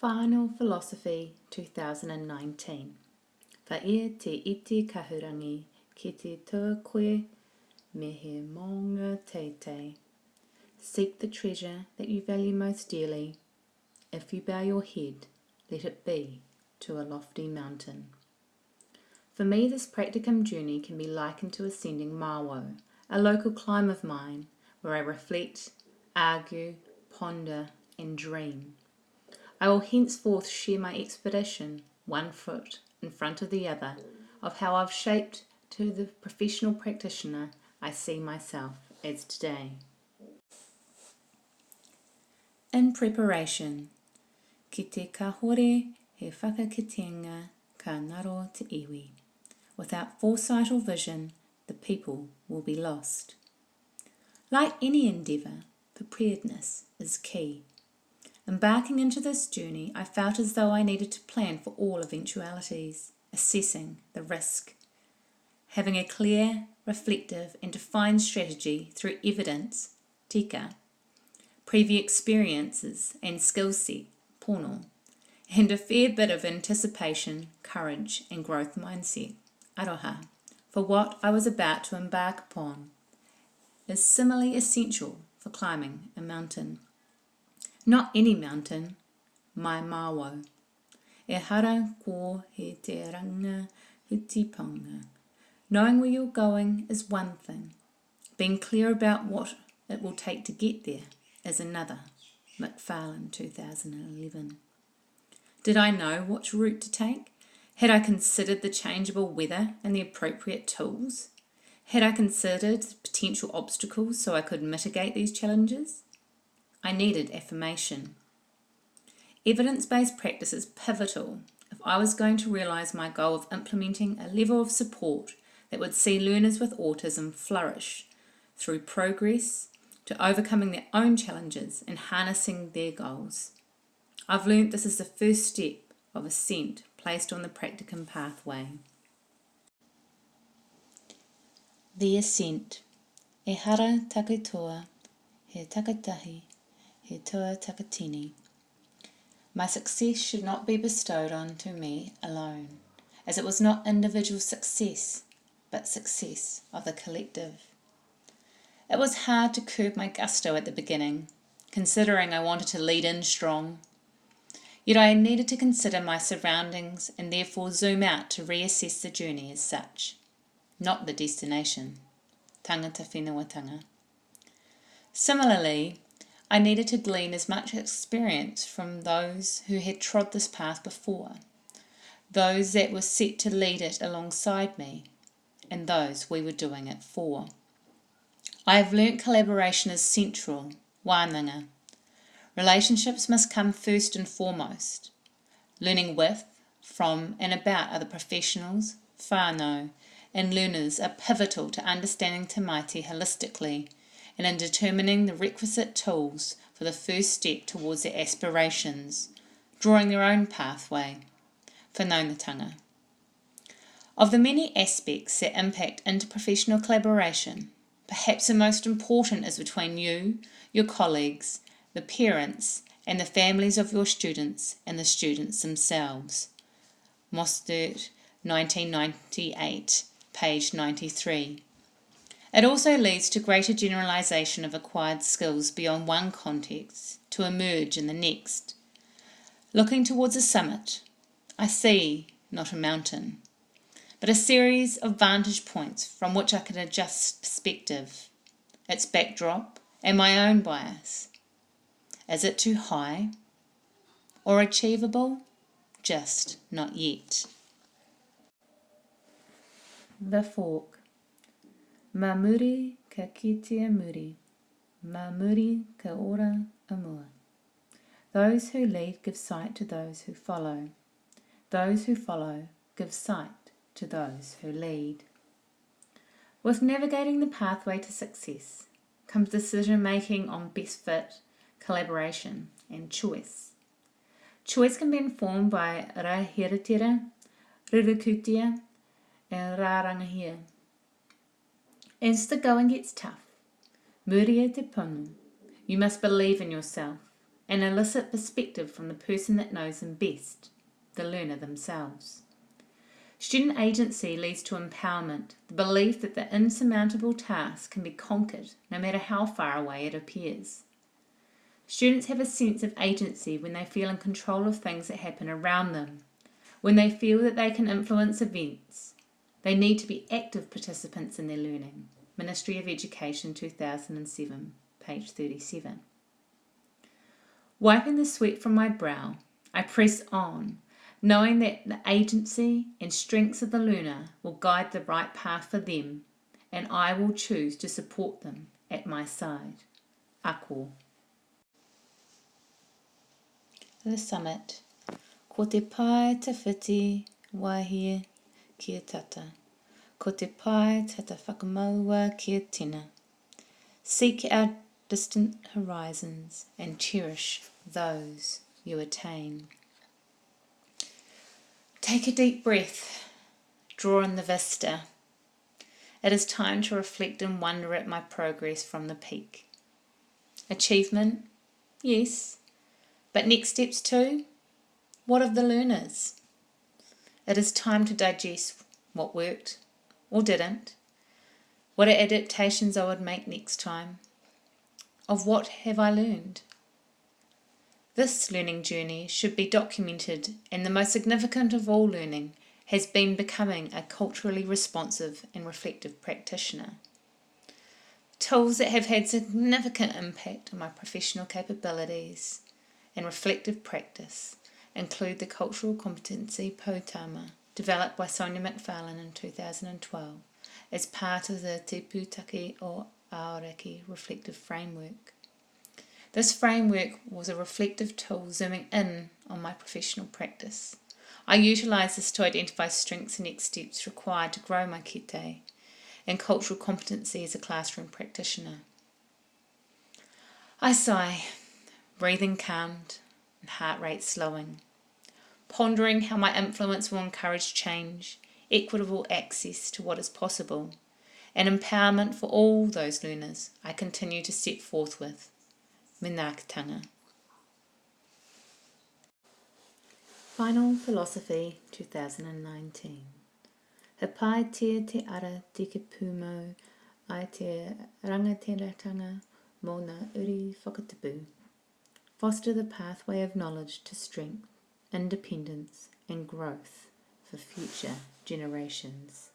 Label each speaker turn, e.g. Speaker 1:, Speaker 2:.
Speaker 1: Final Philosophy 2019. Whaia te iti kahurangi ki te tua koe me he maunga teitei. Seek the treasure that you value most dearly. If you bow your head, let it be to a lofty mountain. For me, this practicum journey can be likened to ascending Mauao, a local climb of mine, where I reflect, argue, ponder, and dream. I will henceforth share my expedition, one foot in front of the other, of how I've shaped to the professional practitioner I see myself as today. In preparation, ki te kahore he whakakitenga ka ngaro te iwi. Without foresight or vision, the people will be lost. Like any endeavour, preparedness is key. Embarking into this journey, I felt as though I needed to plan for all eventualities, assessing the risk. Having a clear, reflective and defined strategy through evidence, tika, previous experiences and skill set, pono, and a fair bit of anticipation, courage and growth mindset, aroha, for what I was about to embark upon, is similarly essential for climbing a mountain. Not any mountain, my Mauao. E hara ko he te ranga hutipanga. Knowing where you're going is one thing. Being clear about what it will take to get there is another. McFarlane, 2011. Did I know which route to take? Had I considered the changeable weather and the appropriate tools? Had I considered potential obstacles so I could mitigate these challenges? I needed affirmation. Evidence-based practice is pivotal if I was going to realise my goal of implementing a level of support that would see learners with autism flourish through progress to overcoming their own challenges and harnessing their goals. I've learnt this is the first step of ascent placed on the practicum pathway. The ascent. E hara takatoa, he takatahi, he toa takatini. My success should not be bestowed onto me alone, as it was not individual success, but success of the collective. It was hard to curb my gusto at the beginning, considering I wanted to lead in strong. Yet I needed to consider my surroundings and therefore zoom out to reassess the journey as such, not the destination. Tangata whenua. Similarly, I needed to glean as much experience from those who had trod this path before, those that were set to lead it alongside me, and those we were doing it for. I have learnt collaboration is central, wānanga. Relationships must come first and foremost. Learning with, from and about other professionals, whānau, and learners are pivotal to understanding Te Maiti holistically and in determining the requisite tools for the first step towards their aspirations, drawing their own pathway, whanaungatanga. Of the many aspects that impact interprofessional collaboration, perhaps the most important is between you, your colleagues, the parents, and the families of your students and the students themselves. Mostert, 1998, page 93. It also leads to greater generalisation of acquired skills beyond one context to emerge in the next. Looking towards a summit, I see not a mountain, but a series of vantage points from which I can adjust perspective, its backdrop, and my own bias. Is it too high? Or achievable? Just not yet. The fork. Ma muri ka kitea muri, ma muri ka ora amua. Those who lead give sight to those who follow. Those who follow give sight to those who lead. With navigating the pathway to success comes decision-making on best fit, collaboration and choice. Choice can be informed by rahiratira, rirakutia and rārangahia. As the going gets tough, muria te ponu, you must believe in yourself and elicit perspective from the person that knows them best, the learner themselves. Student agency leads to empowerment, the belief that the insurmountable task can be conquered no matter how far away it appears. Students have a sense of agency when they feel in control of things that happen around them, when they feel that they can influence events. They need to be active participants in their learning. Ministry of Education 2007, page 37. Wiping the sweat from my brow, I press on, knowing that the agency and strengths of the learner will guide the right path for them, and I will choose to support them at my side. Ako. The summit. Ko te pai te whiti wahia kia tata. Ko te pai tata whakamaua kia tina. Seek our distant horizons and cherish those you attain. Take a deep breath. Draw in the vista. It is time to reflect and wonder at my progress from the peak. Achievement? Yes. But next steps too? What of the learners? It is time to digest what worked or didn't. What are adaptations I would make next time? Of what have I learned? This learning journey should be documented, and the most significant of all learning has been becoming a culturally responsive and reflective practitioner. Tools that have had significant impact on my professional capabilities and reflective practice include the Cultural Competency Poutama, developed by Sonia McFarlane in 2012 as part of the Te Pūtake o Aoraki Reflective Framework. This framework was a reflective tool zooming in on my professional practice. I utilised this to identify strengths and next steps required to grow my kite and cultural competency as a classroom practitioner. I sigh, breathing calmed and heart rate slowing, pondering how my influence will encourage change, equitable access to what is possible, and empowerment for all those learners I continue to step forth with. Manaakitanga. Final Philosophy 2019. He pai te ara tiki pūmau ai te rangateratanga mō ngā uri whakatapu. Foster the pathway of knowledge to strength, independence and growth for future generations.